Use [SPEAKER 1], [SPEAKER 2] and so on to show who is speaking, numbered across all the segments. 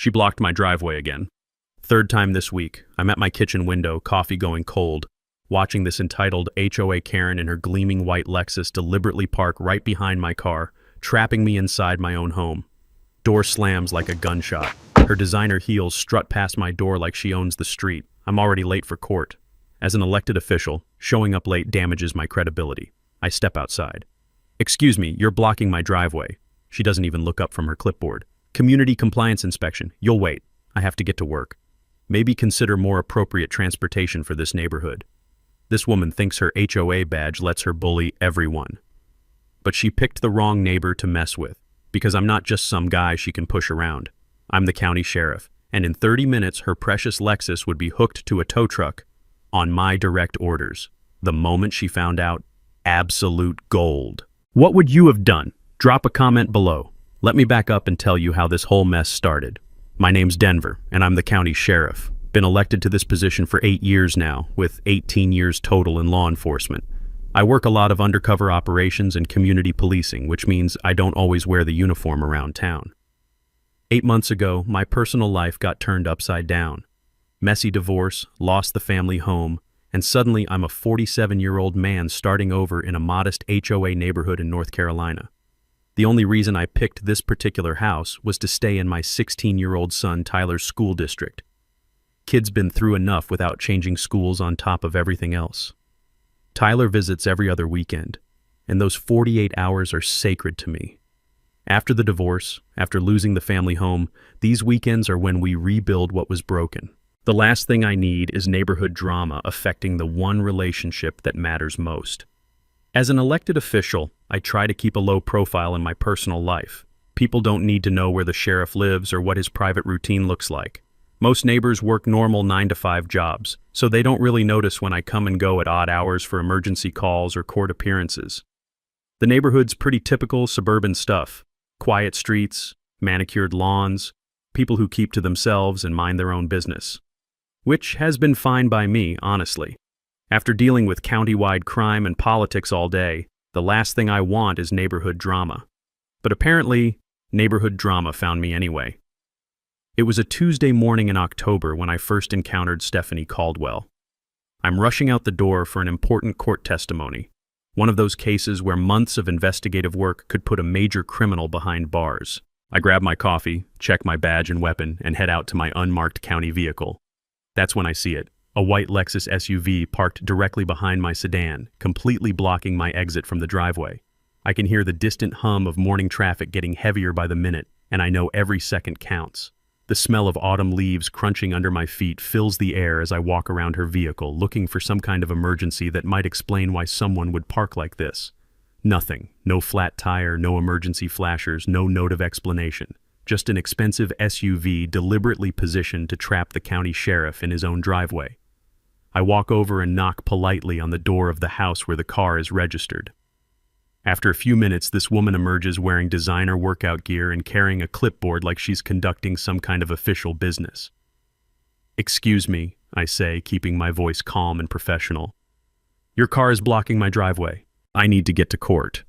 [SPEAKER 1] She blocked my driveway again. Third time this week, I'm at my kitchen window, coffee going cold, watching this entitled HOA Karen in her gleaming white Lexus deliberately park right behind my car, trapping me inside my own home. Door slams like a gunshot. Her designer heels strut past my door like she owns the street. I'm already late for court. As an elected official, showing up late damages my credibility. I step outside. "Excuse me, you're blocking my driveway." She doesn't even look up from her clipboard. "Community compliance inspection. You'll wait. I have to get to work. Maybe consider more appropriate transportation for this neighborhood." This woman thinks her HOA badge lets her bully everyone. But she picked the wrong neighbor to mess with, because I'm not just some guy she can push around. I'm the county sheriff, and in 30 minutes her precious Lexus would be hooked to a tow truck on my direct orders. The moment she found out, absolute gold. What would you have done? Drop a comment below. Let me back up and tell you how this whole mess started. My name's Denver, and I'm the county sheriff. Been elected to this position for 8 years now, with 18 years total in law enforcement. I work a lot of undercover operations and community policing, which means I don't always wear the uniform around town. 8 months ago, my personal life got turned upside down. Messy divorce, lost the family home, and suddenly I'm a 47-year-old man starting over in a modest HOA neighborhood in North Carolina. The only reason I picked this particular house was to stay in my 16-year-old son Tyler's school district. Kid's been through enough without changing schools on top of everything else. Tyler visits every other weekend, and those 48 hours are sacred to me. After the divorce, after losing the family home, these weekends are when we rebuild what was broken. The last thing I need is neighborhood drama affecting the one relationship that matters most. As an elected official, I try to keep a low profile in my personal life. People don't need to know where the sheriff lives or what his private routine looks like. Most neighbors work normal 9-to-5 jobs, so they don't really notice when I come and go at odd hours for emergency calls or court appearances. The neighborhood's pretty typical suburban stuff. Quiet streets, manicured lawns, people who keep to themselves and mind their own business. Which has been fine by me, honestly. After dealing with county-wide crime and politics all day, the last thing I want is neighborhood drama. But apparently, neighborhood drama found me anyway. It was a Tuesday morning in October when I first encountered Stephanie Caldwell. I'm rushing out the door for an important court testimony, one of those cases where months of investigative work could put a major criminal behind bars. I grab my coffee, check my badge and weapon, and head out to my unmarked county vehicle. That's when I see it, a white Lexus SUV parked directly behind my sedan, completely blocking my exit from the driveway. I can hear the distant hum of morning traffic getting heavier by the minute, and I know every second counts. The smell of autumn leaves crunching under my feet fills the air as I walk around her vehicle, looking for some kind of emergency that might explain why someone would park like this. Nothing. No flat tire, no emergency flashers, no note of explanation. Just an expensive SUV deliberately positioned to trap the county sheriff in his own driveway. I walk over and knock politely on the door of the house where the car is registered. After a few minutes, this woman emerges wearing designer workout gear and carrying a clipboard like she's conducting some kind of official business. "Excuse me," I say, keeping my voice calm and professional. "Your car is blocking my driveway. I need to get to court."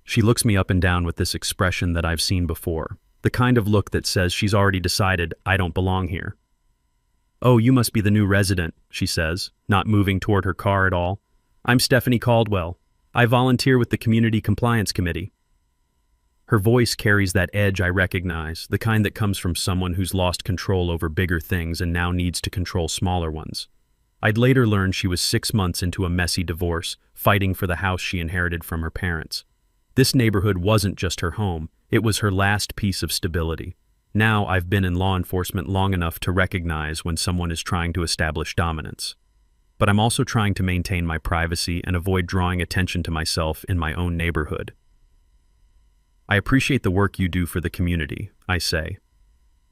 [SPEAKER 1] She looks me up and down with this expression that I've seen before, the kind of look that says she's already decided I don't belong here. "Oh, you must be the new resident," she says, not moving toward her car at all. "I'm Stephanie Caldwell. I volunteer with the Community Compliance Committee." Her voice carries that edge I recognize, the kind that comes from someone who's lost control over bigger things and now needs to control smaller ones. I'd later learn she was 6 months into a messy divorce, fighting for the house she inherited from her parents. This neighborhood wasn't just her home, it was her last piece of stability. Now I've been in law enforcement long enough to recognize when someone is trying to establish dominance. But I'm also trying to maintain my privacy and avoid drawing attention to myself in my own neighborhood. "I appreciate the work you do for the community," I say.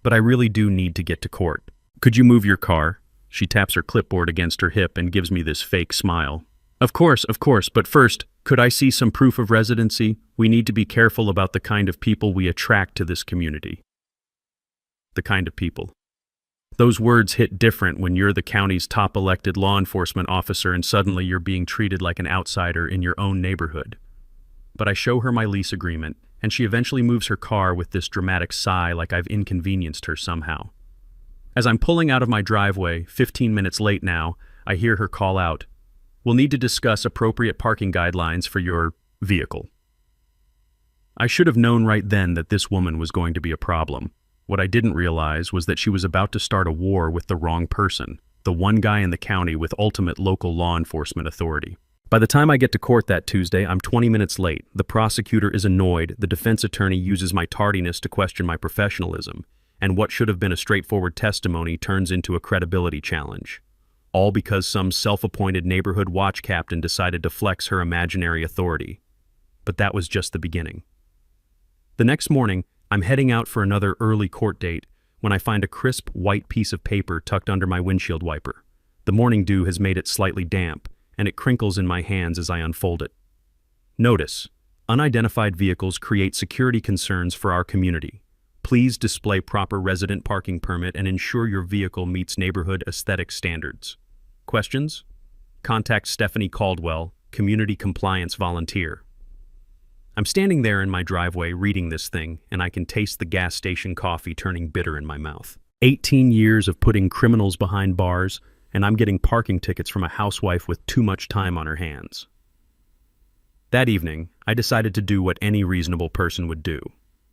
[SPEAKER 1] "But I really do need to get to court. Could you move your car?" She taps her clipboard against her hip and gives me this fake smile. Of course, but first, could I see some proof of residency? We need to be careful about the kind of people we attract to this community." The kind of people. Those words hit different when you're the county's top elected law enforcement officer and suddenly you're being treated like an outsider in your own neighborhood. But I show her my lease agreement, and she eventually moves her car with this dramatic sigh like I've inconvenienced her somehow. As I'm pulling out of my driveway, 15 minutes late now, I hear her call out, "We'll need to discuss appropriate parking guidelines for your vehicle." I should have known right then that this woman was going to be a problem. What I didn't realize was that she was about to start a war with the wrong person, the one guy in the county with ultimate local law enforcement authority. By the time I get to court that Tuesday, I'm 20 minutes late. The prosecutor is annoyed, the defense attorney uses my tardiness to question my professionalism, and what should have been a straightforward testimony turns into a credibility challenge. All because some self-appointed neighborhood watch captain decided to flex her imaginary authority. But that was just the beginning. The next morning, I'm heading out for another early court date when I find a crisp white piece of paper tucked under my windshield wiper. The morning dew has made it slightly damp, and it crinkles in my hands as I unfold it. Notice: unidentified vehicles create security concerns for our community. Please display proper resident parking permit and ensure your vehicle meets neighborhood aesthetic standards. Questions? Contact Stephanie Caldwell, Community Compliance Volunteer. I'm standing there in my driveway reading this thing, and I can taste the gas station coffee turning bitter in my mouth. 18 years of putting criminals behind bars, and I'm getting parking tickets from a housewife with too much time on her hands. That evening, I decided to do what any reasonable person would do.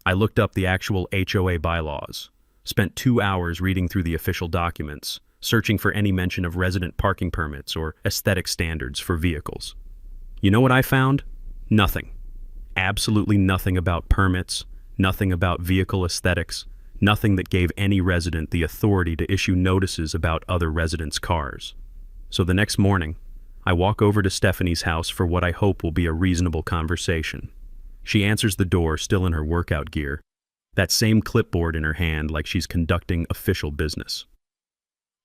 [SPEAKER 1] I looked up the actual HOA bylaws, spent 2 hours reading through the official documents, searching for any mention of resident parking permits or aesthetic standards for vehicles. You know what I found? Nothing. Absolutely nothing about permits, nothing about vehicle aesthetics, nothing that gave any resident the authority to issue notices about other residents' cars. So the next morning, I walk over to Stephanie's house for what I hope will be a reasonable conversation. She answers the door, still in her workout gear, that same clipboard in her hand like she's conducting official business.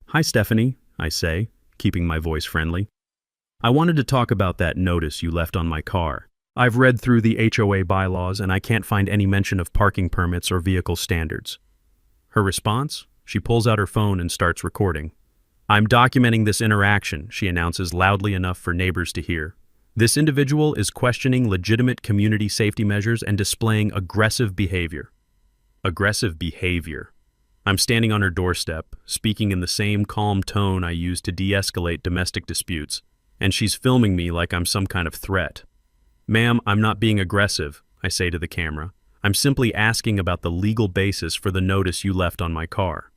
[SPEAKER 1] "Hi, Stephanie," I say, keeping my voice friendly. "I wanted to talk about that notice you left on my car. I've read through the HOA bylaws and I can't find any mention of parking permits or vehicle standards." Her response? She pulls out her phone and starts recording. "I'm documenting this interaction," she announces loudly enough for neighbors to hear. "This individual is questioning legitimate community safety measures and displaying aggressive behavior." Aggressive behavior. I'm standing on her doorstep, speaking in the same calm tone I use to de-escalate domestic disputes, and she's filming me like I'm some kind of threat. "Ma'am, I'm not being aggressive," I say to the camera. "I'm simply asking about the legal basis for the notice you left on my car.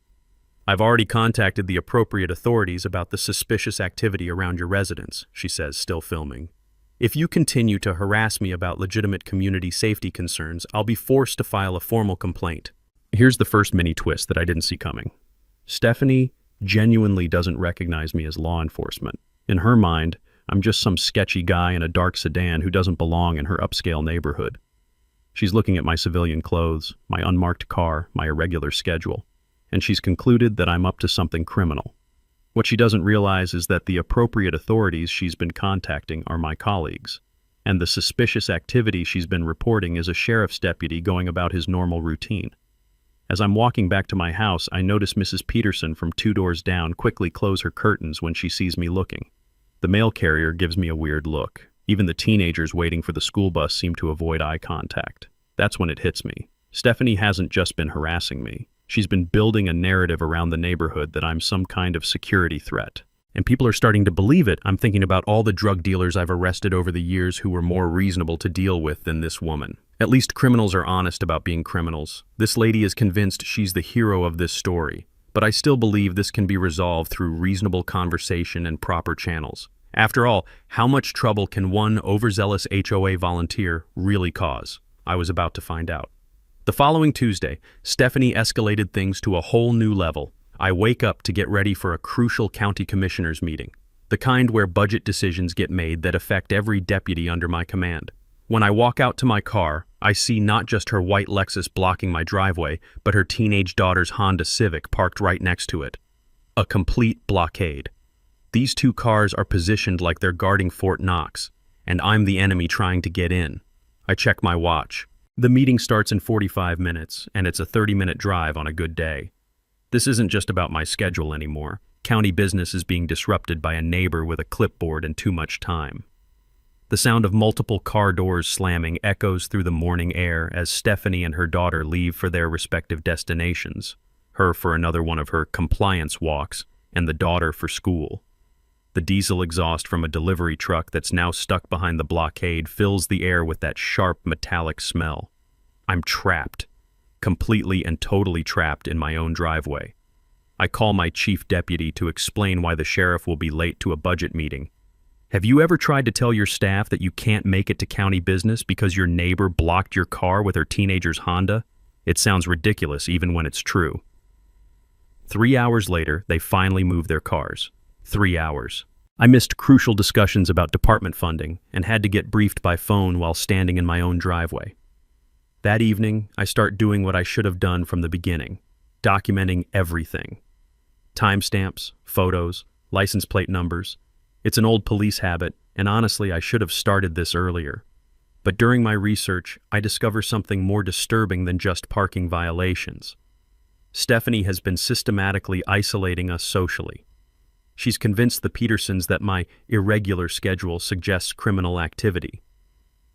[SPEAKER 1] I've already contacted the appropriate authorities about the suspicious activity around your residence," she says, still filming. "If you continue to harass me about legitimate community safety concerns, I'll be forced to file a formal complaint." Here's the first mini twist that I didn't see coming. Stephanie genuinely doesn't recognize me as law enforcement. In her mind, I'm just some sketchy guy in a dark sedan who doesn't belong in her upscale neighborhood. She's looking at my civilian clothes, my unmarked car, my irregular schedule, and she's concluded that I'm up to something criminal. What she doesn't realize is that the appropriate authorities she's been contacting are my colleagues, and the suspicious activity she's been reporting is a sheriff's deputy going about his normal routine. As I'm walking back to my house, I notice Mrs. Peterson from 2 doors down quickly close her curtains when she sees me looking. The mail carrier gives me a weird look. Even the teenagers waiting for the school bus seem to avoid eye contact. That's when it hits me. Stephanie hasn't just been harassing me. She's been building a narrative around the neighborhood that I'm some kind of security threat. And people are starting to believe it. I'm thinking about all the drug dealers I've arrested over the years who were more reasonable to deal with than this woman. At least criminals are honest about being criminals. This lady is convinced she's the hero of this story. But I still believe this can be resolved through reasonable conversation and proper channels. After all, how much trouble can one overzealous HOA volunteer really cause? I was about to find out. The following Tuesday, Stephanie escalated things to a whole new level. I wake up to get ready for a crucial county commissioners meeting, the kind where budget decisions get made that affect every deputy under my command. When I walk out to my car, I see not just her white Lexus blocking my driveway, but her teenage daughter's Honda Civic parked right next to it. A complete blockade. These two cars are positioned like they're guarding Fort Knox, and I'm the enemy trying to get in. I check my watch. The meeting starts in 45 minutes, and it's a 30-minute drive on a good day. This isn't just about my schedule anymore. County business is being disrupted by a neighbor with a clipboard and too much time. The sound of multiple car doors slamming echoes through the morning air as Stephanie and her daughter leave for their respective destinations, her for another one of her compliance walks, and the daughter for school. The diesel exhaust from a delivery truck that's now stuck behind the blockade fills the air with that sharp metallic smell. I'm trapped, completely and totally trapped in my own driveway. I call my chief deputy to explain why the sheriff will be late to a budget meeting. Have you ever tried to tell your staff that you can't make it to county business because your neighbor blocked your car with her teenager's Honda? It sounds ridiculous even when it's true. 3 hours later, they finally moved their cars. 3 hours. I missed crucial discussions about department funding and had to get briefed by phone while standing in my own driveway. That evening, I start doing what I should have done from the beginning, documenting everything. Timestamps, photos, license plate numbers. It's an old police habit, and honestly, I should have started this earlier. But during my research, I discover something more disturbing than just parking violations. Stephanie has been systematically isolating us socially. She's convinced the Petersons that my irregular schedule suggests criminal activity.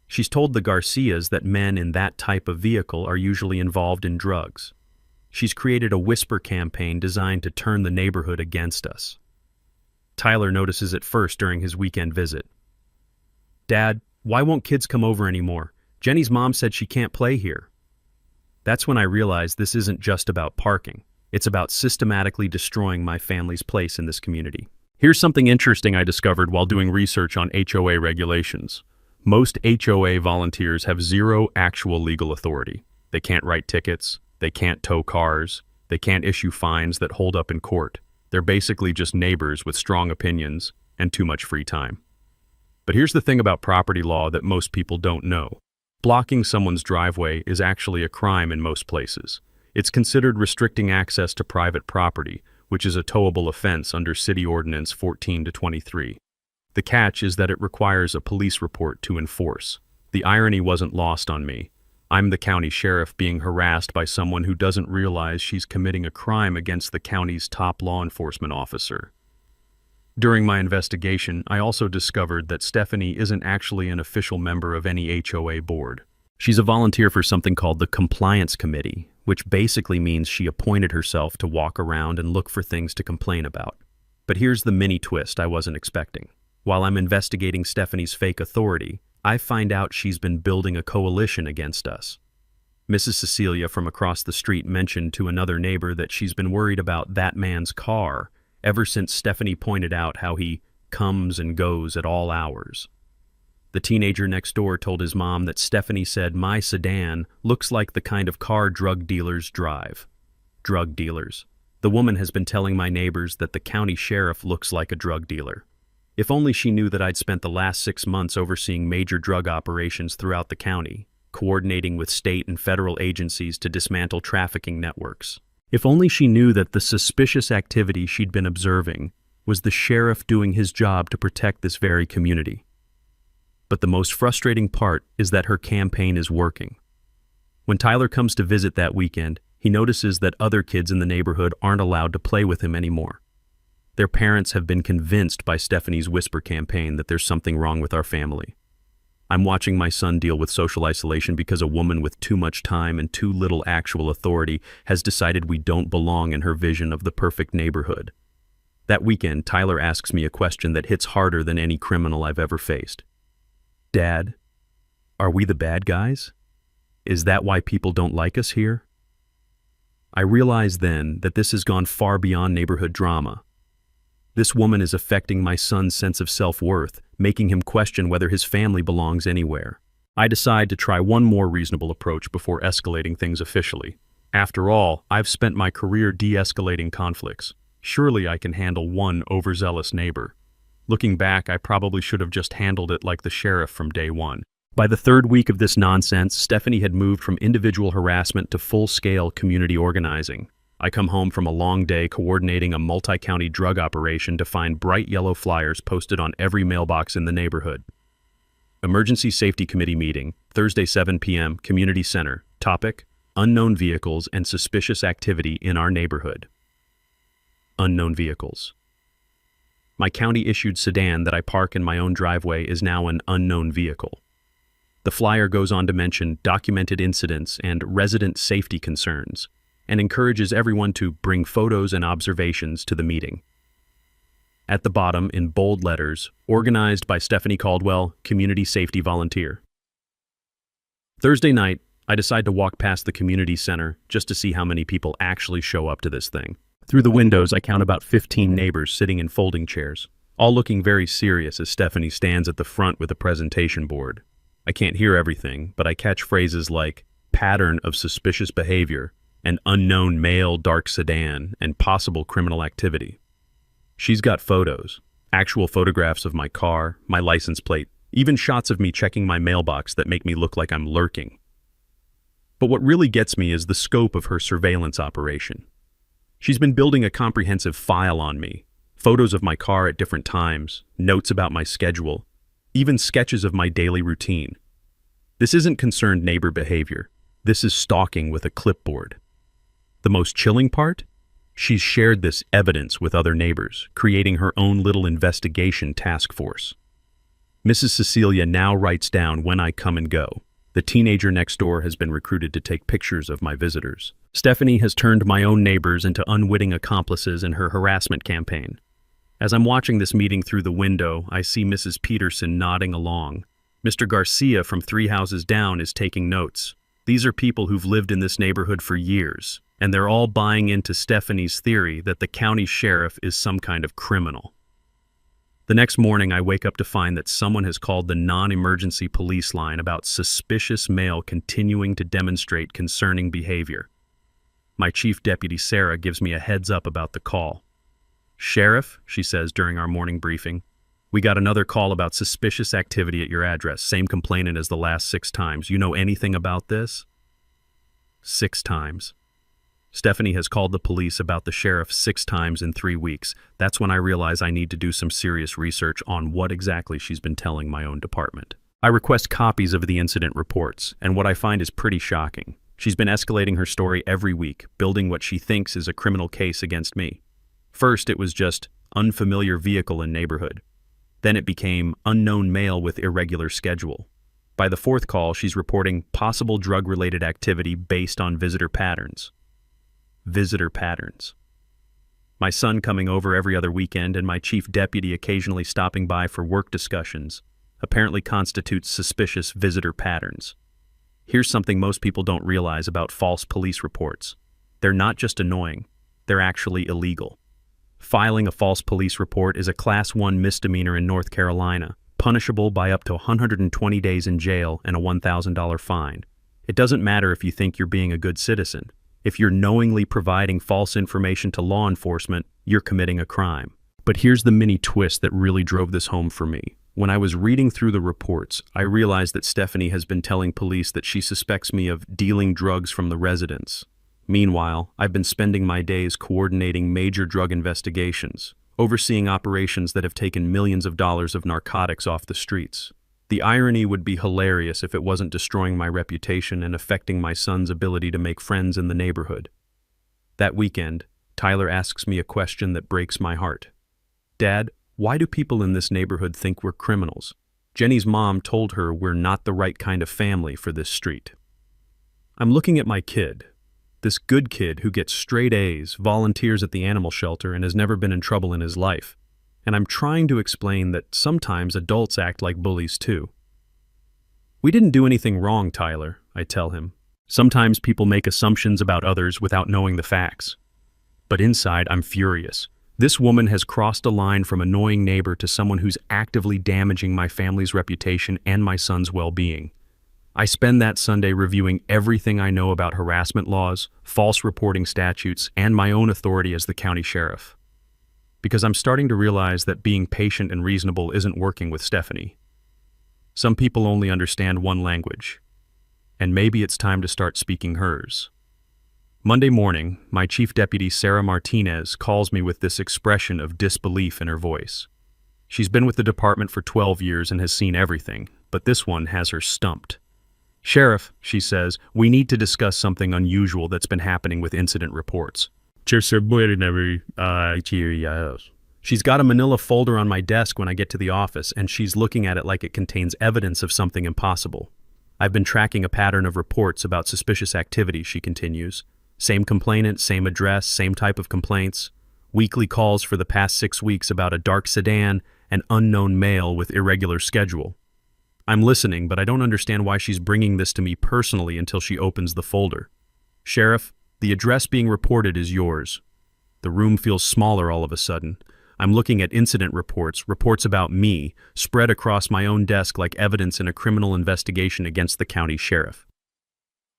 [SPEAKER 1] She's told the Garcias that men in that type of vehicle are usually involved in drugs. She's created a whisper campaign designed to turn the neighborhood against us. Tyler notices it first during his weekend visit. "Dad, why won't kids come over anymore? Jenny's mom said she can't play here." That's when I realize this isn't just about parking. It's about systematically destroying my family's place in this community. Here's something interesting I discovered while doing research on HOA regulations. Most HOA volunteers have zero actual legal authority. They can't write tickets, they can't tow cars, they can't issue fines that hold up in court. They're basically just neighbors with strong opinions and too much free time. But here's the thing about property law that most people don't know. Blocking someone's driveway is actually a crime in most places. It's considered restricting access to private property, which is a towable offense under City Ordinance 14-23. The catch is that it requires a police report to enforce. The irony wasn't lost on me. I'm the county sheriff being harassed by someone who doesn't realize she's committing a crime against the county's top law enforcement officer. During my investigation, I also discovered that Stephanie isn't actually an official member of any HOA board. She's a volunteer for something called the Compliance Committee, which basically means she appointed herself to walk around and look for things to complain about. But here's the mini twist I wasn't expecting. While I'm investigating Stephanie's fake authority, I find out she's been building a coalition against us. Mrs. Cecilia from across the street mentioned to another neighbor that she's been worried about that man's car ever since Stephanie pointed out how he comes and goes at all hours. The teenager next door told his mom that Stephanie said my sedan looks like the kind of car drug dealers drive. Drug dealers. The woman has been telling my neighbors that the county sheriff looks like a drug dealer. If only she knew that I'd spent the last 6 months overseeing major drug operations throughout the county, coordinating with state and federal agencies to dismantle trafficking networks. If only she knew that the suspicious activity she'd been observing was the sheriff doing his job to protect this very community. But the most frustrating part is that her campaign is working. When Tyler comes to visit that weekend, he notices that other kids in the neighborhood aren't allowed to play with him anymore. Their parents have been convinced by Stephanie's whisper campaign that there's something wrong with our family. I'm watching my son deal with social isolation because a woman with too much time and too little actual authority has decided we don't belong in her vision of the perfect neighborhood. That weekend, Tyler asks me a question that hits harder than any criminal I've ever faced. "Dad, are we the bad guys? Is that why people don't like us here?" I realize then that this has gone far beyond neighborhood drama. This woman is affecting my son's sense of self-worth, making him question whether his family belongs anywhere. I decide to try one more reasonable approach before escalating things officially. After all, I've spent my career de-escalating conflicts. Surely I can handle one overzealous neighbor. Looking back, I probably should have just handled it like the sheriff from day one. By the 3rd week of this nonsense, Stephanie had moved from individual harassment to full-scale community organizing. I come home from a long day coordinating a multi-county drug operation to find bright yellow flyers posted on every mailbox in the neighborhood. Emergency Safety Committee meeting, Thursday 7 p.m., Community Center. Topic: unknown vehicles and suspicious activity in our neighborhood. Unknown vehicles. My county-issued sedan that I park in my own driveway is now an unknown vehicle. The flyer goes on to mention documented incidents and resident safety concerns, and encourages everyone to bring photos and observations to the meeting. At the bottom, in bold letters, organized by Stephanie Caldwell, Community Safety Volunteer. Thursday night, I decide to walk past the community center just to see how many people actually show up to this thing. Through the windows, I count about 15 neighbors sitting in folding chairs, all looking very serious as Stephanie stands at the front with a presentation board. I can't hear everything, but I catch phrases like pattern of suspicious behavior, an unknown male dark sedan, and possible criminal activity. She's got photos, actual photographs of my car, my license plate, even shots of me checking my mailbox that make me look like I'm lurking. But what really gets me is the scope of her surveillance operation. She's been building a comprehensive file on me, photos of my car at different times, notes about my schedule, even sketches of my daily routine. This isn't concerned neighbor behavior. This is stalking with a clipboard. The most chilling part? She's shared this evidence with other neighbors, creating her own little investigation task force. Mrs. Cecilia now writes down when I come and go. The teenager next door has been recruited to take pictures of my visitors. Stephanie has turned my own neighbors into unwitting accomplices in her harassment campaign. As I'm watching this meeting through the window, I see Mrs. Peterson nodding along. Mr. Garcia from 3 houses down is taking notes. These are people who've lived in this neighborhood for years, and they're all buying into Stephanie's theory that the county sheriff is some kind of criminal. The next morning, I wake up to find that someone has called the non-emergency police line about suspicious male continuing to demonstrate concerning behavior. My chief deputy, Sarah, gives me a heads up about the call. "Sheriff," she says during our morning briefing, "we got another call about suspicious activity at your address. Same complainant as the last 6 times. You know anything about this?" 6 times. Stephanie has called the police about the sheriff 6 times in 3 weeks. That's when I realize I need to do some serious research on what exactly she's been telling my own department. I request copies of the incident reports, and what I find is pretty shocking. She's been escalating her story every week, building what she thinks is a criminal case against me. First, it was just unfamiliar vehicle in neighborhood. Then it became unknown male with irregular schedule. By the 4th call, she's reporting possible drug-related activity based on visitor patterns. Visitor patterns. My son coming over every other weekend and my chief deputy occasionally stopping by for work discussions apparently constitutes suspicious visitor patterns. Here's something most people don't realize about false police reports. They're not just annoying, they're actually illegal. Filing a false police report is a Class 1 misdemeanor in North Carolina, punishable by up to 120 days in jail and a $1,000 fine. It doesn't matter if you think you're being a good citizen. If you're knowingly providing false information to law enforcement, you're committing a crime. But here's the mini twist that really drove this home for me. When I was reading through the reports, I realized that Stephanie has been telling police that she suspects me of dealing drugs from the residents. Meanwhile, I've been spending my days coordinating major drug investigations, overseeing operations that have taken millions of dollars of narcotics off the streets. The irony would be hilarious if it wasn't destroying my reputation and affecting my son's ability to make friends in the neighborhood. That weekend, Tyler asks me a question that breaks my heart. "Dad, why do people in this neighborhood think we're criminals? Jenny's mom told her we're not the right kind of family for this street." I'm looking at my kid, this good kid who gets straight A's, volunteers at the animal shelter, and has never been in trouble in his life. And I'm trying to explain that sometimes adults act like bullies too. "We didn't do anything wrong, Tyler," I tell him. "Sometimes people make assumptions about others without knowing the facts." But inside, I'm furious. This woman has crossed a line from annoying neighbor to someone who's actively damaging my family's reputation and my son's well-being. I spend that Sunday reviewing everything I know about harassment laws, false reporting statutes, and my own authority as the county sheriff. Because I'm starting to realize that being patient and reasonable isn't working with Stephanie. Some people only understand one language, and maybe it's time to start speaking hers. Monday morning, my chief deputy, Sarah Martinez, calls me with this expression of disbelief in her voice. She's been with the department for 12 years and has seen everything, but this one has her stumped. "Sheriff," she says, "we need to discuss something unusual that's been happening with incident reports." She's got a manila folder on my desk when I get to the office, and she's looking at it like it contains evidence of something impossible. I've been tracking a pattern of reports about suspicious activity, she continues. Same complainant, same address, same type of complaints. Weekly calls for the past 6 weeks about a dark sedan, an unknown male with irregular schedule. I'm listening, but I don't understand why she's bringing this to me personally until she opens the folder. Sheriff, the address being reported is yours. The room feels smaller all of a sudden. I'm looking at incident reports, reports about me, spread across my own desk like evidence in a criminal investigation against the county sheriff.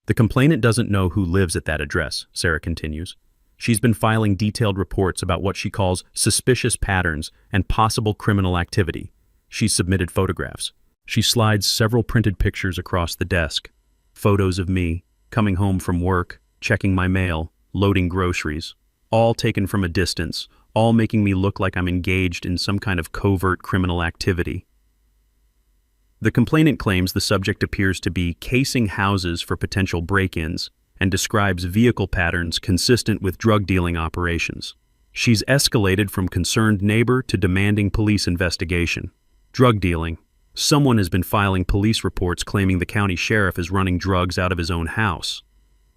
[SPEAKER 1] The complainant doesn't know who lives at that address, Sarah continues. She's been filing detailed reports about what she calls suspicious patterns and possible criminal activity. She's submitted photographs. She slides several printed pictures across the desk. Photos of me, coming home from work, checking my mail, loading groceries, all taken from a distance, all making me look like I'm engaged in some kind of covert criminal activity. The complainant claims the subject appears to be casing houses for potential break-ins and describes vehicle patterns consistent with drug dealing operations. She's escalated from concerned neighbor to demanding police investigation. Drug dealing. Someone has been filing police reports claiming the county sheriff is running drugs out of his own house.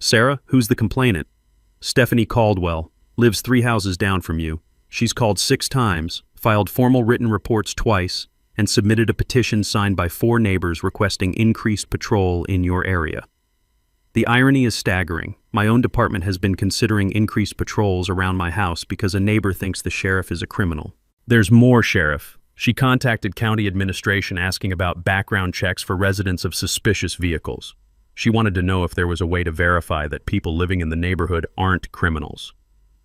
[SPEAKER 1] Sarah, who's the complainant? Stephanie Caldwell, lives 3 houses down from you. She's called 6 times, filed formal written reports twice, and submitted a petition signed by 4 neighbors requesting increased patrol in your area. The irony is staggering. My own department has been considering increased patrols around my house because a neighbor thinks the sheriff is a criminal. There's more, Sheriff. She contacted county administration asking about background checks for residents of suspicious vehicles. She wanted to know if there was a way to verify that people living in the neighborhood aren't criminals.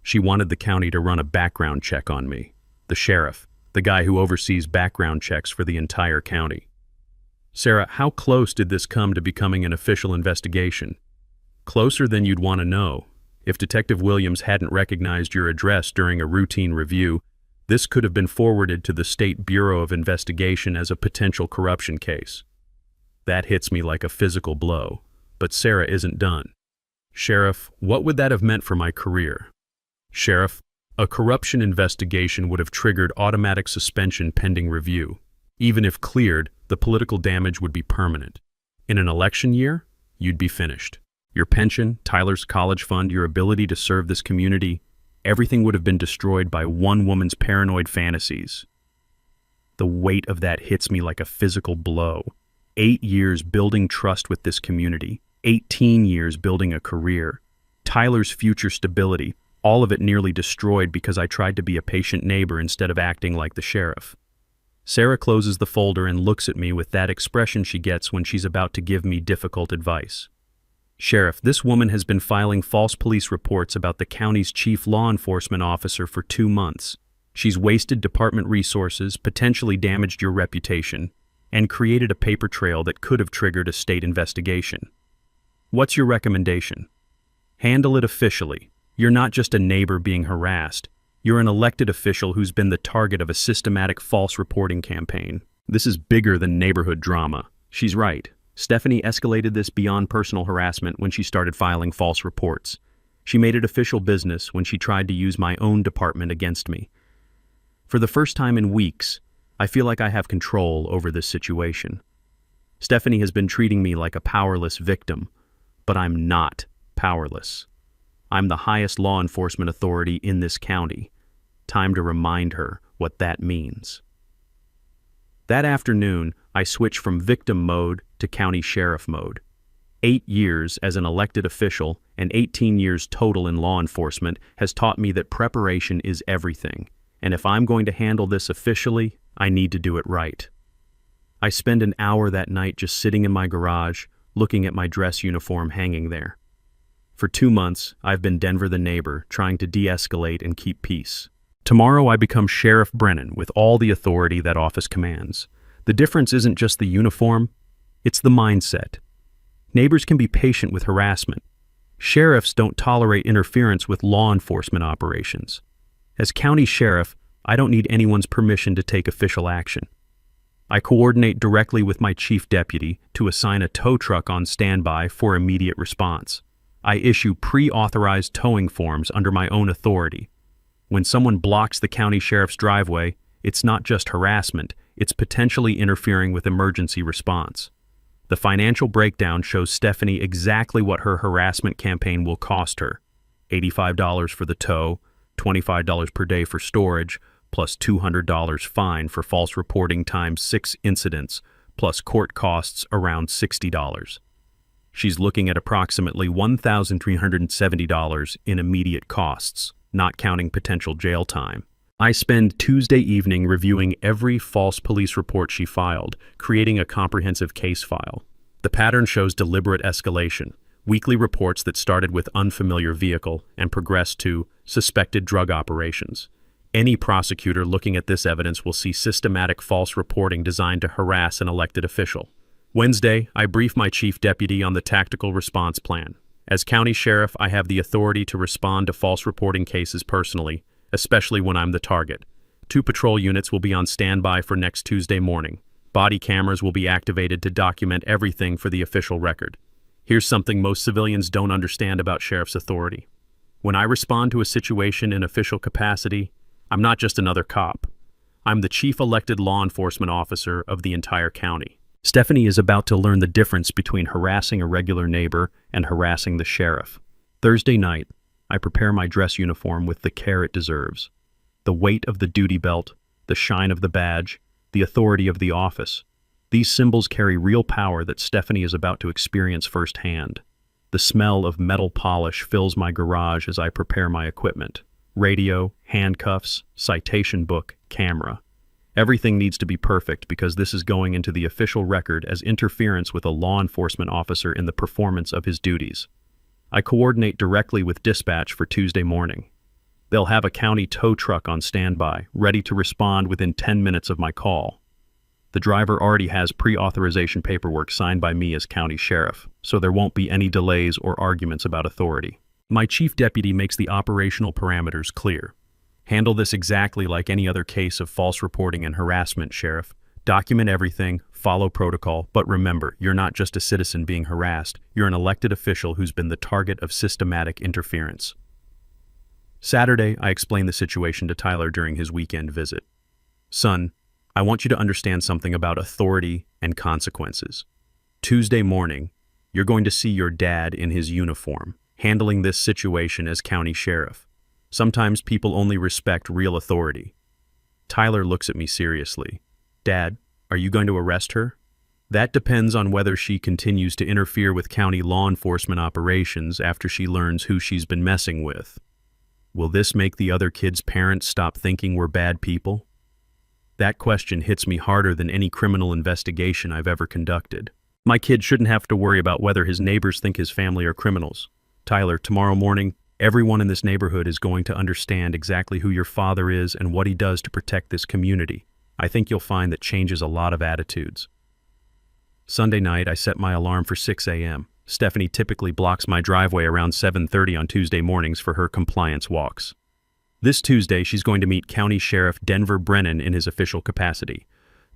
[SPEAKER 1] She wanted the county to run a background check on me. The sheriff, the guy who oversees background checks for the entire county. Sarah, how close did this come to becoming an official investigation? Closer than you'd want to know. If Detective Williams hadn't recognized your address during a routine review, this could have been forwarded to the State Bureau of Investigation as a potential corruption case. That hits me like a physical blow. But Sarah isn't done. Sheriff, what would that have meant for my career? Sheriff, a corruption investigation would have triggered automatic suspension pending review. Even if cleared, the political damage would be permanent. In an election year, you'd be finished. Your pension, Tyler's college fund, your ability to serve this community, everything would have been destroyed by one woman's paranoid fantasies. The weight of that hits me like a physical blow. 8 years building trust with this community, 18 years building a career, Tyler's future stability, all of it nearly destroyed because I tried to be a patient neighbor instead of acting like the sheriff. Sarah closes the folder and looks at me with that expression she gets when she's about to give me difficult advice. Sheriff, this woman has been filing false police reports about the county's chief law enforcement officer for 2 months. She's wasted department resources, potentially damaged your reputation, and created a paper trail that could have triggered a state investigation. What's your recommendation? Handle it officially. You're not just a neighbor being harassed. You're an elected official who's been the target of a systematic false reporting campaign. This is bigger than neighborhood drama. She's right. Stephanie escalated this beyond personal harassment when she started filing false reports. She made it official business when she tried to use my own department against me. For the first time in weeks, I feel like I have control over this situation. Stephanie has been treating me like a powerless victim, but I'm not powerless. I'm the highest law enforcement authority in this county. Time to remind her what that means. That afternoon, I switched from victim mode to county sheriff mode. 8 years as an elected official and 18 years total in law enforcement has taught me that preparation is everything, and if I'm going to handle this officially, I need to do it right. I spend an hour that night just sitting in my garage, looking at my dress uniform hanging there. For 2 months, I've been Denver the neighbor, trying to de-escalate and keep peace. Tomorrow I become Sheriff Brennan with all the authority that office commands. The difference isn't just the uniform, it's the mindset. Neighbors can be patient with harassment. Sheriffs don't tolerate interference with law enforcement operations. As county sheriff, I don't need anyone's permission to take official action. I coordinate directly with my chief deputy to assign a tow truck on standby for immediate response. I issue pre-authorized towing forms under my own authority. When someone blocks the county sheriff's driveway, it's not just harassment, it's potentially interfering with emergency response. The financial breakdown shows Stephanie exactly what her harassment campaign will cost her. $85 for the tow, $25 per day for storage, plus $200 fine for false reporting times 6 incidents, plus court costs around $60. She's looking at approximately $1,370 in immediate costs, not counting potential jail time. I spend Tuesday evening reviewing every false police report she filed, creating a comprehensive case file. The pattern shows deliberate escalation, weekly reports that started with unfamiliar vehicle and progressed to suspected drug operations. Any prosecutor looking at this evidence will see systematic false reporting designed to harass an elected official. Wednesday, I brief my chief deputy on the tactical response plan. As county sheriff, I have the authority to respond to false reporting cases personally, especially when I'm the target. 2 patrol units will be on standby for next Tuesday morning. Body cameras will be activated to document everything for the official record. Here's something most civilians don't understand about sheriff's authority. When I respond to a situation in official capacity, I'm not just another cop. I'm the chief elected law enforcement officer of the entire county. Stephanie is about to learn the difference between harassing a regular neighbor and harassing the sheriff. Thursday night, I prepare my dress uniform with the care it deserves. The weight of the duty belt, the shine of the badge, the authority of the office. These symbols carry real power that Stephanie is about to experience firsthand. The smell of metal polish fills my garage as I prepare my equipment. Radio, handcuffs, citation book, camera. Everything needs to be perfect because this is going into the official record as interference with a law enforcement officer in the performance of his duties. I coordinate directly with dispatch for Tuesday morning. They'll have a county tow truck on standby, ready to respond within 10 minutes of my call. The driver already has pre-authorization paperwork signed by me as county sheriff, so there won't be any delays or arguments about authority. My chief deputy makes the operational parameters clear. Handle this exactly like any other case of false reporting and harassment, Sheriff. Document everything, follow protocol, but remember, you're not just a citizen being harassed, you're an elected official who's been the target of systematic interference. Saturday, I explained the situation to Tyler during his weekend visit. Son, I want you to understand something about authority and consequences. Tuesday morning, you're going to see your dad in his uniform, handling this situation as county sheriff. Sometimes people only respect real authority. Tyler looks at me seriously. Dad, are you going to arrest her? That depends on whether she continues to interfere with county law enforcement operations after she learns who she's been messing with. Will this make the other kids' parents stop thinking we're bad people? That question hits me harder than any criminal investigation I've ever conducted. My kid shouldn't have to worry about whether his neighbors think his family are criminals. Tyler, tomorrow morning, everyone in this neighborhood is going to understand exactly who your father is and what he does to protect this community. I think you'll find that changes a lot of attitudes. Sunday night, I set my alarm for 6 a.m. Stephanie typically blocks my driveway around 7:30 on Tuesday mornings for her compliance walks. This Tuesday, she's going to meet County Sheriff Denver Brennan in his official capacity.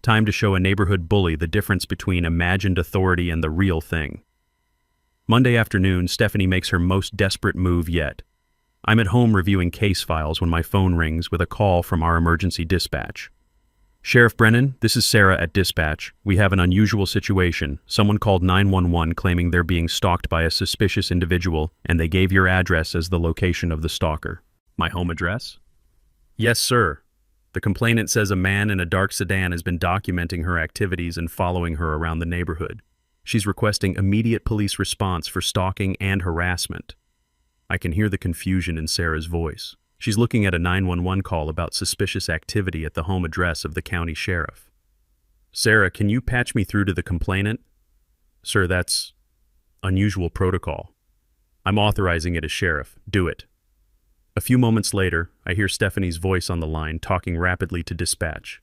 [SPEAKER 1] Time to show a neighborhood bully the difference between imagined authority and the real thing. Monday afternoon, Stephanie makes her most desperate move yet. I'm at home reviewing case files when my phone rings with a call from our emergency dispatch. Sheriff Brennan, this is Sarah at dispatch. We have an unusual situation. Someone called 911 claiming they're being stalked by a suspicious individual, and they gave your address as the location of the stalker. My home address? Yes, sir. The complainant says a man in a dark sedan has been documenting her activities and following her around the neighborhood. She's requesting immediate police response for stalking and harassment. I can hear the confusion in Sarah's voice. She's looking at a 911 call about suspicious activity at the home address of the county sheriff. Sarah, can you patch me through to the complainant? Sir, that's unusual protocol. I'm authorizing it as sheriff. Do it. A few moments later, I hear Stephanie's voice on the line talking rapidly to dispatch.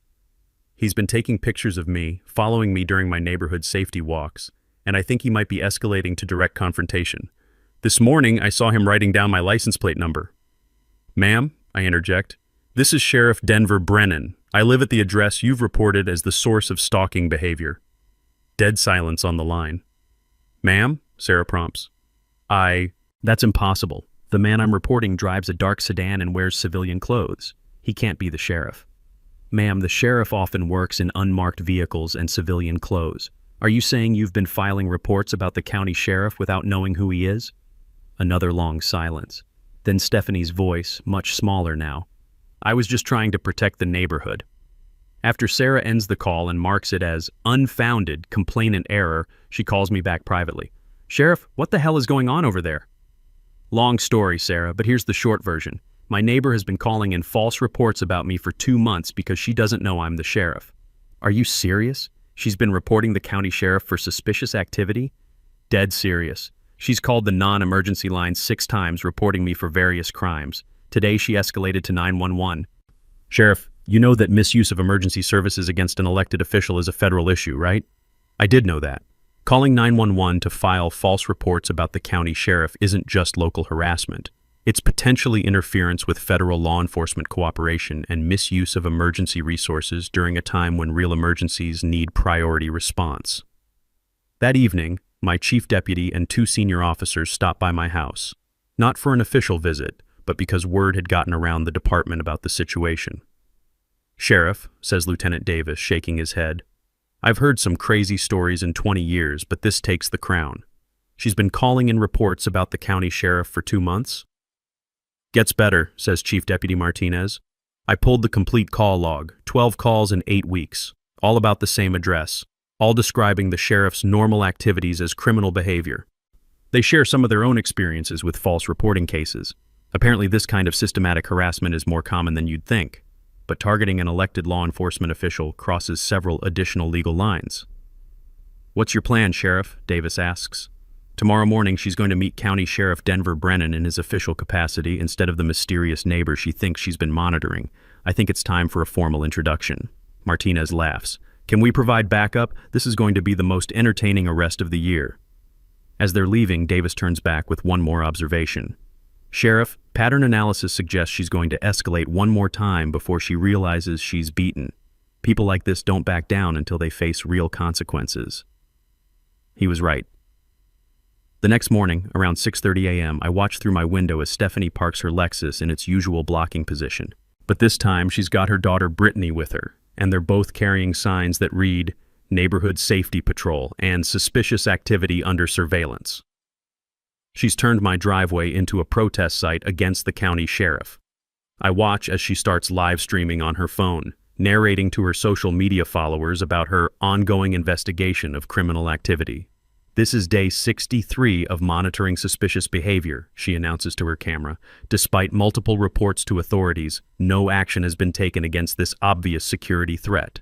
[SPEAKER 1] He's been taking pictures of me, following me during my neighborhood safety walks, and I think he might be escalating to direct confrontation. This morning, I saw him writing down my license plate number. Ma'am, I interject, this is Sheriff Denver Brennan. I live at the address you've reported as the source of stalking behavior. Dead silence on the line. Ma'am, Sarah prompts. That's impossible. The man I'm reporting drives a dark sedan and wears civilian clothes. He can't be the sheriff. Ma'am, the sheriff often works in unmarked vehicles and civilian clothes. Are you saying you've been filing reports about the county sheriff without knowing who he is? Another long silence. Then Stephanie's voice, much smaller now. I was just trying to protect the neighborhood. After Sarah ends the call and marks it as unfounded complainant error, she calls me back privately. Sheriff, what the hell is going on over there? Long story, Sarah, but here's the short version. My neighbor has been calling in false reports about me for 2 months because she doesn't know I'm the sheriff. Are you serious? She's been reporting the county sheriff for suspicious activity? Dead serious. She's called the non-emergency line 6 times, reporting me for various crimes. Today she escalated to 911. Sheriff, you know that misuse of emergency services against an elected official is a federal issue, right? I did know that. Calling 911 to file false reports about the county sheriff isn't just local harassment. It's potentially interference with federal law enforcement cooperation and misuse of emergency resources during a time when real emergencies need priority response. That evening, my chief deputy and 2 senior officers stopped by my house, not for an official visit, but because word had gotten around the department about the situation. Sheriff, says Lieutenant Davis, shaking his head, I've heard some crazy stories in 20 years, but this takes the crown. She's been calling in reports about the county sheriff for 2 months. Gets better, says Chief Deputy Martinez. I pulled the complete call log, 12 calls in 8 weeks, all about the same address, all describing the sheriff's normal activities as criminal behavior. They share some of their own experiences with false reporting cases. Apparently this kind of systematic harassment is more common than you'd think, but targeting an elected law enforcement official crosses several additional legal lines. What's your plan, Sheriff? Davis asks. Tomorrow morning she's going to meet County Sheriff Denver Brennan in his official capacity instead of the mysterious neighbor she thinks she's been monitoring. I think it's time for a formal introduction. Martinez laughs. Can we provide backup? This is going to be the most entertaining arrest of the year. As they're leaving, Davis turns back with one more observation. Sheriff, pattern analysis suggests she's going to escalate one more time before she realizes she's beaten. People like this don't back down until they face real consequences. He was right. The next morning, around 6:30 a.m., I watch through my window as Stephanie parks her Lexus in its usual blocking position. But this time, she's got her daughter Brittany with her, and they're both carrying signs that read, Neighborhood Safety Patrol and Suspicious Activity Under Surveillance. She's turned my driveway into a protest site against the county sheriff. I watch as she starts live streaming on her phone, narrating to her social media followers about her ongoing investigation of criminal activity. This is day 63 of monitoring suspicious behavior, she announces to her camera. Despite multiple reports to authorities, no action has been taken against this obvious security threat.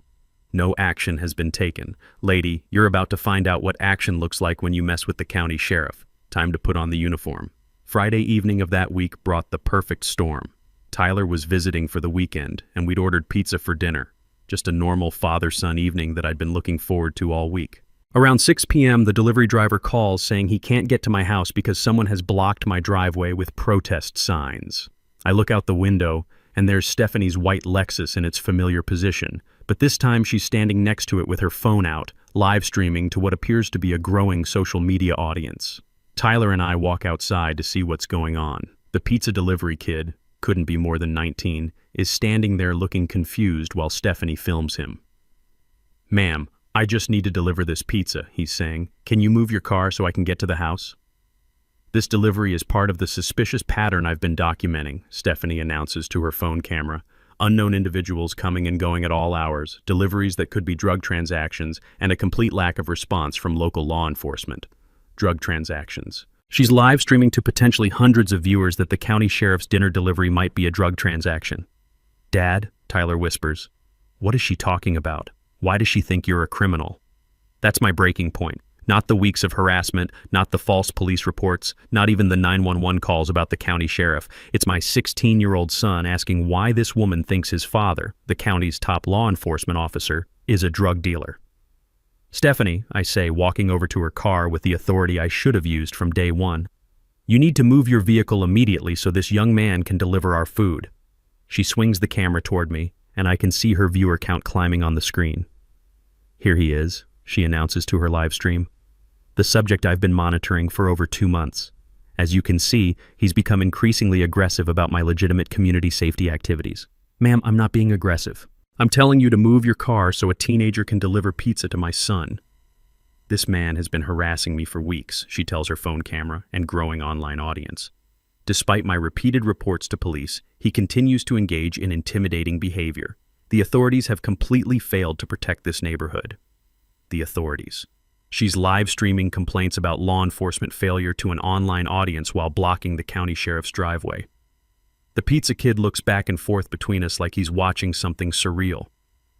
[SPEAKER 1] No action has been taken. Lady, you're about to find out what action looks like when you mess with the county sheriff. Time to put on the uniform. Friday evening of that week brought the perfect storm. Tyler was visiting for the weekend, and we'd ordered pizza for dinner. Just a normal father-son evening that I'd been looking forward to all week. Around 6 p.m., the delivery driver calls saying he can't get to my house because someone has blocked my driveway with protest signs. I look out the window, and there's Stephanie's white Lexus in its familiar position, but this time she's standing next to it with her phone out, live streaming to what appears to be a growing social media audience. Tyler and I walk outside to see what's going on. The pizza delivery kid, couldn't be more than 19, is standing there looking confused while Stephanie films him. Ma'am, I just need to deliver this pizza, he's saying. Can you move your car so I can get to the house? This delivery is part of the suspicious pattern I've been documenting, Stephanie announces to her phone camera. Unknown individuals coming and going at all hours, deliveries that could be drug transactions, and a complete lack of response from local law enforcement. Drug transactions. She's live streaming to potentially hundreds of viewers that the county sheriff's dinner delivery might be a drug transaction. Dad, Tyler whispers, what is she talking about? Why does she think you're a criminal? That's my breaking point. Not the weeks of harassment, not the false police reports, not even the 911 calls about the county sheriff. It's my 16-year-old son asking why this woman thinks his father, the county's top law enforcement officer, is a drug dealer. Stephanie, I say, walking over to her car with the authority I should have used from day one. You need to move your vehicle immediately so this young man can deliver our food. She swings the camera toward me, and I can see her viewer count climbing on the screen. Here he is, she announces to her live stream. The subject I've been monitoring for over 2 months. As you can see, he's become increasingly aggressive about my legitimate community safety activities. Ma'am, I'm not being aggressive. I'm telling you to move your car so a teenager can deliver pizza to my son. This man has been harassing me for weeks, she tells her phone camera and growing online audience. Despite my repeated reports to police, he continues to engage in intimidating behavior. The authorities have completely failed to protect this neighborhood. The authorities. She's live streaming complaints about law enforcement failure to an online audience while blocking the county sheriff's driveway. The pizza kid looks back and forth between us like he's watching something surreal.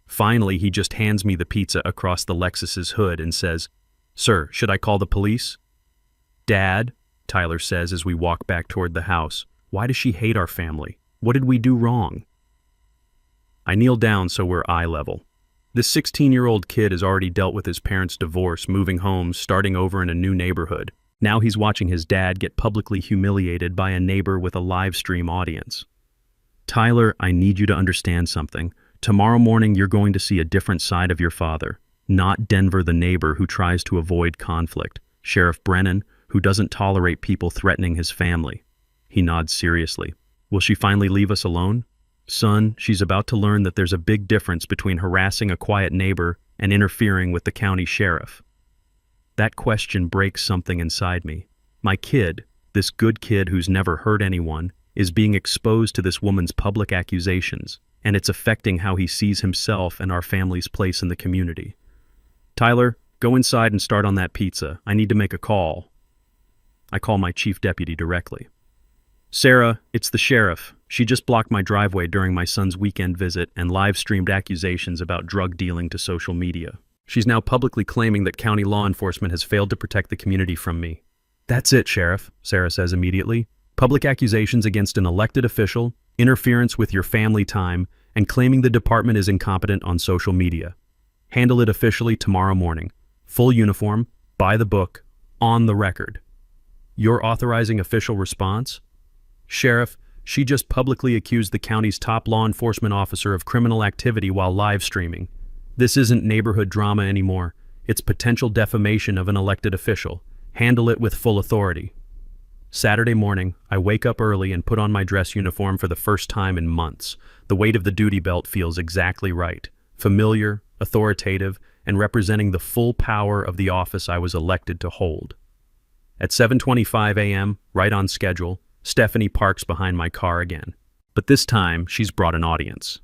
[SPEAKER 1] Finally, he just hands me the pizza across the Lexus's hood and says, "Sir, should I call the police?" "Dad," Tyler says as we walk back toward the house, "why does she hate our family? What did we do wrong?" I kneel down so we're eye level. This 16-year-old kid has already dealt with his parents' divorce, moving homes, starting over in a new neighborhood. Now he's watching his dad get publicly humiliated by a neighbor with a live stream audience. "Tyler, I need you to understand something. Tomorrow morning you're going to see a different side of your father. Not Denver the neighbor who tries to avoid conflict. Sheriff Brennan, who doesn't tolerate people threatening his family." He nods seriously. "Will she finally leave us alone?" "Son, she's about to learn that there's a big difference between harassing a quiet neighbor and interfering with the county sheriff." That question breaks something inside me. My kid, this good kid who's never hurt anyone, is being exposed to this woman's public accusations, and it's affecting how he sees himself and our family's place in the community. "Tyler, go inside and start on that pizza. I need to make a call." I call my chief deputy directly. "Sarah, it's the sheriff. She just blocked my driveway during my son's weekend visit and live-streamed accusations about drug dealing to social media. She's now publicly claiming that county law enforcement has failed to protect the community from me." "That's it, Sheriff," Sarah says immediately. "Public accusations against an elected official, interference with your family time, and claiming the department is incompetent on social media. Handle it officially tomorrow morning. Full uniform, by the book, on the record." "You're authorizing official response?" "Sheriff, she just publicly accused the county's top law enforcement officer of criminal activity while live streaming. This isn't neighborhood drama anymore. It's potential defamation of an elected official. Handle it with full authority." Saturday morning, I wake up early and put on my dress uniform for the first time in months. The weight of the duty belt feels exactly right. Familiar, authoritative, and representing the full power of the office I was elected to hold. At 7:25 a.m., right on schedule, Stephanie parks behind my car again. But this time, she's brought an audience.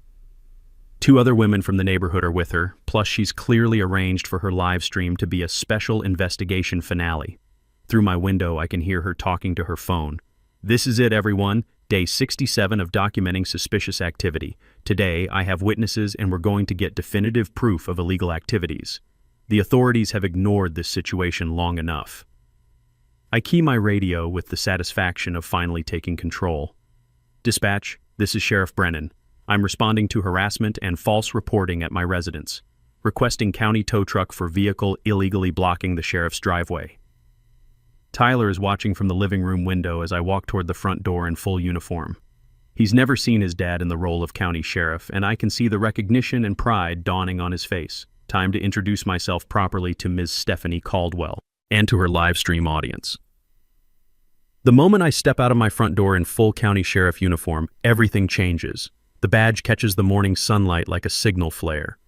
[SPEAKER 1] 2 other women from the neighborhood are with her, plus she's clearly arranged for her live stream to be a special investigation finale. Through my window, I can hear her talking to her phone. "This is it, everyone. Day 67 of documenting suspicious activity. Today, I have witnesses and we're going to get definitive proof of illegal activities. The authorities have ignored this situation long enough." I key my radio with the satisfaction of finally taking control. "Dispatch, this is Sheriff Brennan. I'm responding to harassment and false reporting at my residence. Requesting county tow truck for vehicle illegally blocking the sheriff's driveway." Tyler is watching from the living room window as I walk toward the front door in full uniform. He's never seen his dad in the role of county sheriff, and I can see the recognition and pride dawning on his face. Time to introduce myself properly to Ms. Stephanie Caldwell and to her live stream audience. The moment I step out of my front door in full county sheriff uniform, everything changes. The badge catches the morning sunlight like a signal flare.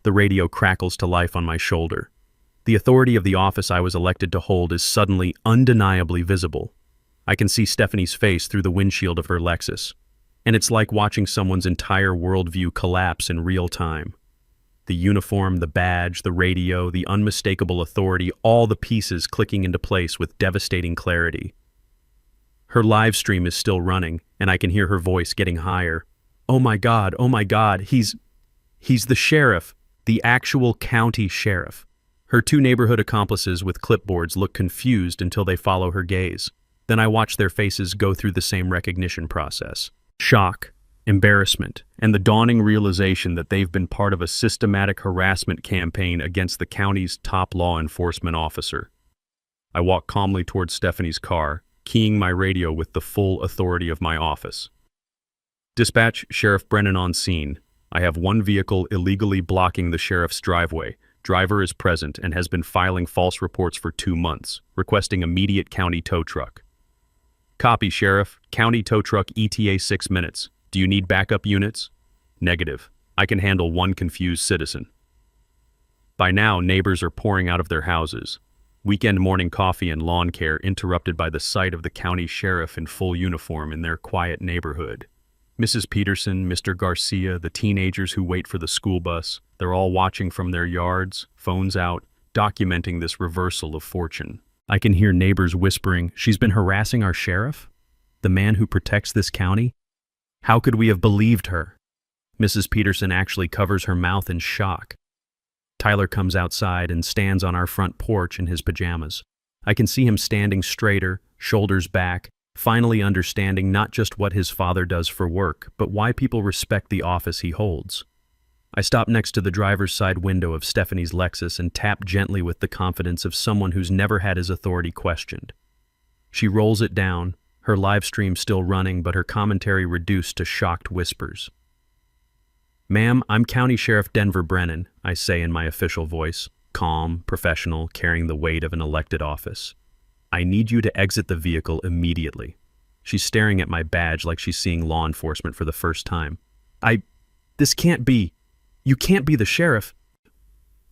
[SPEAKER 1] The radio crackles to life on my shoulder. The authority of the office I was elected to hold is suddenly undeniably visible. I can see Stephanie's face through the windshield of her Lexus, and it's like watching someone's entire worldview collapse in real time. The uniform, the badge, the radio, the unmistakable authority, all the pieces clicking into place with devastating clarity. Her live stream is still running, and I can hear her voice getting higher. Oh my God, he's the sheriff, the actual county sheriff." Her 2 neighborhood accomplices with clipboards look confused until they follow her gaze. Then I watch their faces go through the same recognition process. Shock, embarrassment, and the dawning realization that they've been part of a systematic harassment campaign against the county's top law enforcement officer. I walk calmly towards Stephanie's car, keying my radio with the full authority of my office. "Dispatch, Sheriff Brennan on scene. I have 1 vehicle illegally blocking the sheriff's driveway. Driver is present and has been filing false reports for 2 months, requesting immediate county tow truck." Copy, Sheriff. County tow truck ETA 6 minutes. Do you need backup units? Negative. I can handle one confused citizen. By now, neighbors are pouring out of their houses. Weekend morning coffee and lawn care interrupted by the sight of the county sheriff in full uniform in their quiet neighborhood. Mrs. Peterson, Mr. Garcia, the teenagers who wait for the school bus, they're all watching from their yards, phones out, documenting this reversal of fortune. I can hear neighbors whispering, "She's been harassing our sheriff? The man who protects this county? How could we have believed her?" Mrs. Peterson actually covers her mouth in shock. Tyler comes outside and stands on our front porch in his pajamas. I can see him standing straighter, shoulders back, finally understanding not just what his father does for work, but why people respect the office he holds. I stop next to the driver's side window of Stephanie's Lexus and tap gently with the confidence of someone who's never had his authority questioned. She rolls it down, her live stream still running, but her commentary reduced to shocked whispers. "Ma'am, I'm County Sheriff Denver Brennan," I say in my official voice, calm, professional, carrying the weight of an elected office. "I need you to exit the vehicle immediately." She's staring at my badge like she's seeing law enforcement for the first time. This can't be. You can't be the sheriff."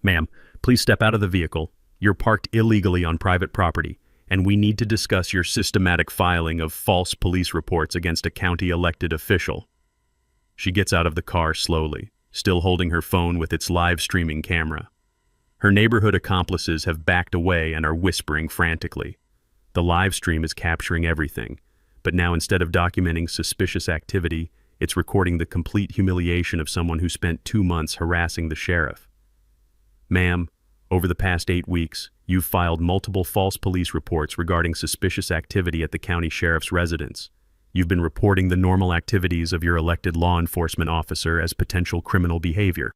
[SPEAKER 1] "Ma'am, please step out of the vehicle. You're parked illegally on private property, and we need to discuss your systematic filing of false police reports against a county elected official." She gets out of the car slowly, still holding her phone with its live streaming camera. Her neighborhood accomplices have backed away and are whispering frantically. The live stream is capturing everything, but now instead of documenting suspicious activity, it's recording the complete humiliation of someone who spent 2 months harassing the sheriff. "Ma'am, over the past 8 weeks, you've filed multiple false police reports regarding suspicious activity at the county sheriff's residence. You've been reporting the normal activities of your elected law enforcement officer as potential criminal behavior."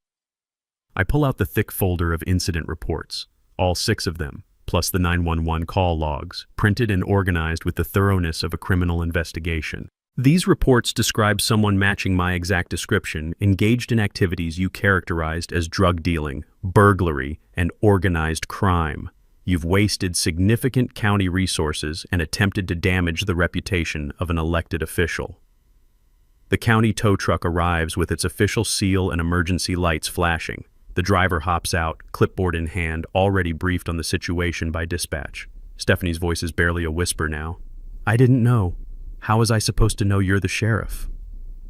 [SPEAKER 1] I pull out the thick folder of incident reports, all 6 of them, plus the 911 call logs, printed and organized with the thoroughness of a criminal investigation. These reports describe someone matching my exact description, engaged in activities you characterized as drug dealing, burglary, and organized crime. You've wasted significant county resources and attempted to damage the reputation of an elected official. The county tow truck arrives with its official seal and emergency lights flashing. The driver hops out, clipboard in hand, already briefed on the situation by dispatch. Stephanie's voice is barely a whisper now. "I didn't know. How was I supposed to know you're the sheriff?"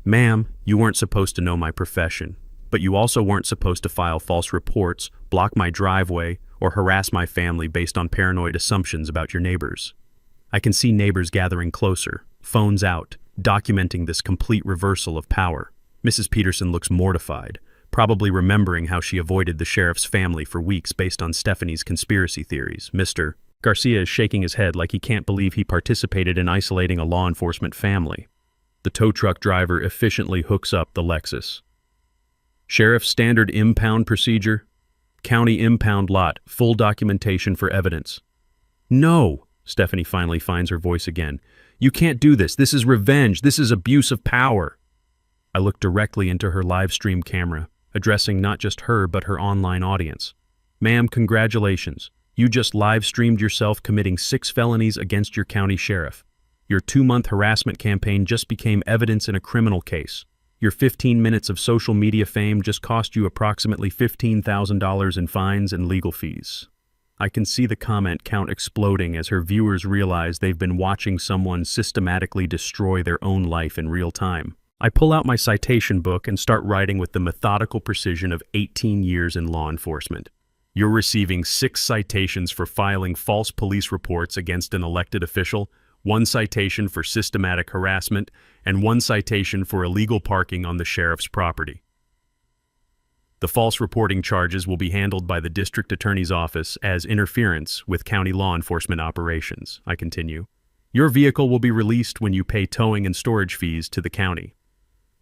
[SPEAKER 1] "Ma'am, you weren't supposed to know my profession, but you also weren't supposed to file false reports, block my driveway, or harass my family based on paranoid assumptions about your neighbors." I can see neighbors gathering closer, phones out, documenting this complete reversal of power. Mrs. Peterson looks mortified, probably remembering how she avoided the sheriff's family for weeks based on Stephanie's conspiracy theories. Mr. Garcia is shaking his head like he can't believe he participated in isolating a law enforcement family. The tow truck driver efficiently hooks up the Lexus. "Sheriff, standard impound procedure. County impound lot, full documentation for evidence." "No," Stephanie finally finds her voice again. "You can't do this. This is revenge. This is abuse of power." I look directly into her live stream camera, addressing not just her but her online audience. "Ma'am, congratulations. You just live-streamed yourself committing 6 felonies against your county sheriff. Your 2-month harassment campaign just became evidence in a criminal case. Your 15 minutes of social media fame just cost you approximately $15,000 in fines and legal fees." I can see the comment count exploding as her viewers realize they've been watching someone systematically destroy their own life in real time. I pull out my citation book and start writing with the methodical precision of 18 years in law enforcement. "You're receiving 6 citations for filing false police reports against an elected official, 1 citation for systematic harassment, and 1 citation for illegal parking on the sheriff's property. The false reporting charges will be handled by the district attorney's office as interference with county law enforcement operations," I continue. "Your vehicle will be released when you pay towing and storage fees to the county."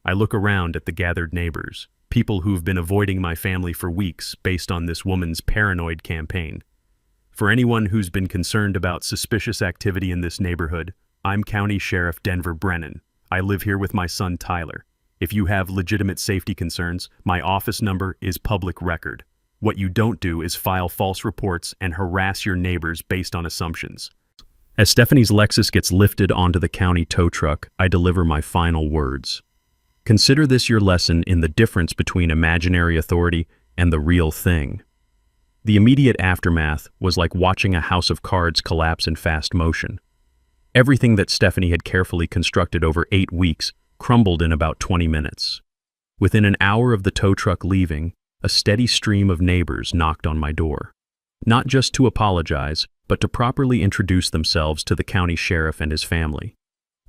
[SPEAKER 1] I look around at the gathered neighbors, people who've been avoiding my family for weeks based on this woman's paranoid campaign. For anyone who's been concerned about suspicious activity in this neighborhood, I'm County Sheriff Denver Brennan. I live here with my son Tyler. If you have legitimate safety concerns, my office number is public record. What you don't do is file false reports and harass your neighbors based on assumptions. As Stephanie's Lexus gets lifted onto the county tow truck, I deliver my final words. Consider this your lesson in the difference between imaginary authority and the real thing. The immediate aftermath was like watching a house of cards collapse in fast motion. Everything that Stephanie had carefully constructed over 8 weeks crumbled in about 20 minutes. Within an hour of the tow truck leaving, a steady stream of neighbors knocked on my door. Not just to apologize, but to properly introduce themselves to the county sheriff and his family.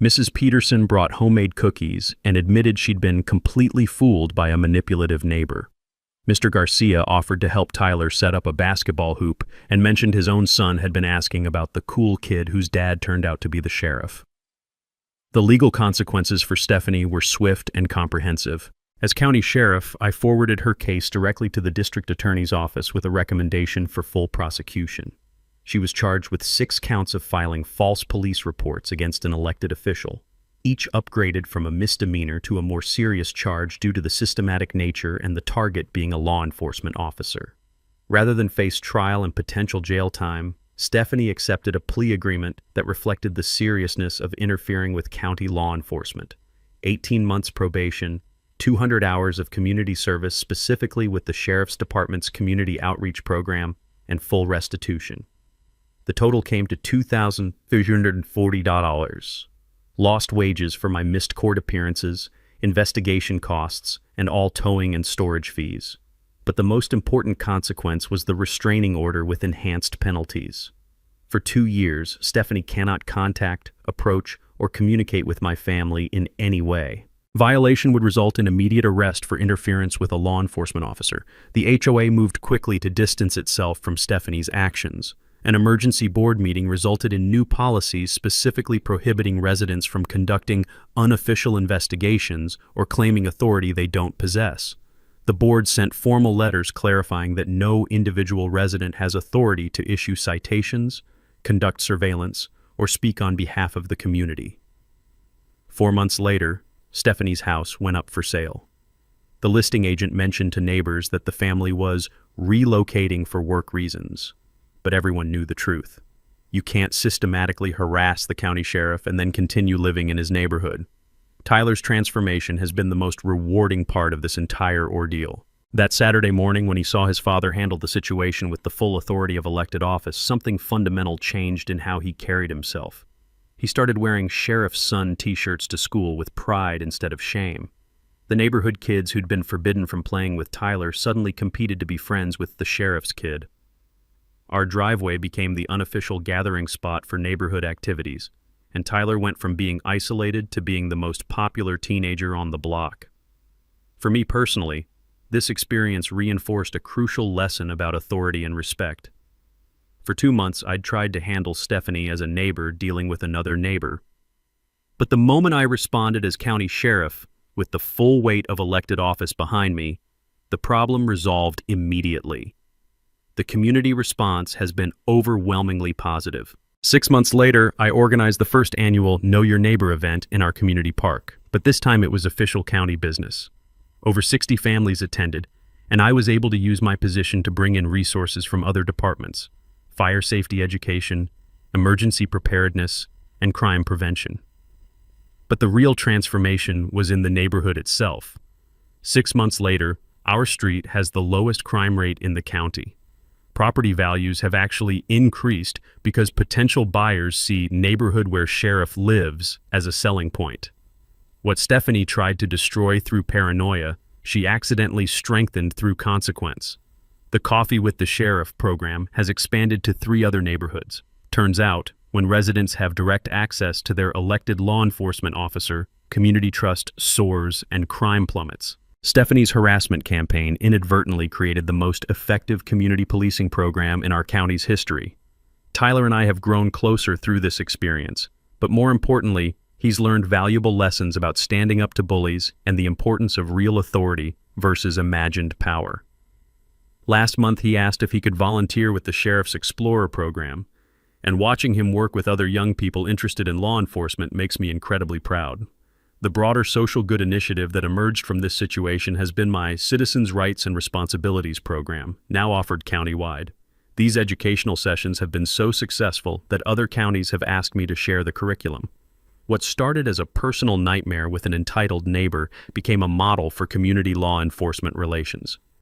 [SPEAKER 1] Mrs. Peterson brought homemade cookies and admitted she'd been completely fooled by a manipulative neighbor. Mr. Garcia offered to help Tyler set up a basketball hoop and mentioned his own son had been asking about the cool kid whose dad turned out to be the sheriff. The legal consequences for Stephanie were swift and comprehensive. As county sheriff, I forwarded her case directly to the district attorney's office with a recommendation for full prosecution. She was charged with 6 counts of filing false police reports against an elected official, each upgraded from a misdemeanor to a more serious charge due to the systematic nature and the target being a law enforcement officer. Rather than face trial and potential jail time, Stephanie accepted a plea agreement that reflected the seriousness of interfering with county law enforcement. 18 months probation, 200 hours of community service specifically with the Sheriff's Department's community outreach program, and full restitution. The total came to $2,340. Lost wages for my missed court appearances, investigation costs, and all towing and storage fees. But the most important consequence was the restraining order with enhanced penalties. For 2 years, Stephanie cannot contact, approach, or communicate with my family in any way. Violation would result in immediate arrest for interference with a law enforcement officer. The HOA moved quickly to distance itself from Stephanie's actions. An emergency board meeting resulted in new policies specifically prohibiting residents from conducting unofficial investigations or claiming authority they don't possess. The board sent formal letters clarifying that no individual resident has authority to issue citations, conduct surveillance, or speak on behalf of the community. 4 months later, Stephanie's house went up for sale. The listing agent mentioned to neighbors that the family was relocating for work reasons. But everyone knew the truth. You can't systematically harass the county sheriff and then continue living in his neighborhood. Tyler's transformation has been the most rewarding part of this entire ordeal. That Saturday morning when he saw his father handle the situation with the full authority of elected office, something fundamental changed in how he carried himself. He started wearing sheriff's son t-shirts to school with pride instead of shame. The neighborhood kids who'd been forbidden from playing with Tyler suddenly competed to be friends with the sheriff's kid. Our driveway became the unofficial gathering spot for neighborhood activities, and Tyler went from being isolated to being the most popular teenager on the block. For me personally, this experience reinforced a crucial lesson about authority and respect. For 2 months, I'd tried to handle Stephanie as a neighbor dealing with another neighbor. But the moment I responded as county sheriff, with the full weight of elected office behind me, the problem resolved immediately. The community response has been overwhelmingly positive. 6 months later, I organized the first annual Know Your Neighbor event in our community park, but this time it was official county business. Over 60 families attended, and I was able to use my position to bring in resources from other departments: fire safety education, emergency preparedness, and crime prevention. But the real transformation was in the neighborhood itself. 6 months later, our street has the lowest crime rate in the county. Property values have actually increased because potential buyers see neighborhood where sheriff lives as a selling point. What Stephanie tried to destroy through paranoia, she accidentally strengthened through consequence. The Coffee with the Sheriff program has expanded to 3 other neighborhoods. Turns out, when residents have direct access to their elected law enforcement officer, community trust soars and crime plummets. Stephanie's harassment campaign inadvertently created the most effective community policing program in our county's history. Tyler and I have grown closer through this experience, but more importantly, he's learned valuable lessons about standing up to bullies and the importance of real authority versus imagined power. Last month, he asked if he could volunteer with the Sheriff's Explorer program, and watching him work with other young people interested in law enforcement makes me incredibly proud. The broader social good initiative that emerged from this situation has been my Citizens' Rights and Responsibilities program, now offered countywide. These educational sessions have been so successful that other counties have asked me to share the curriculum. What started as a personal nightmare with an entitled neighbor became a model for community law enforcement relations.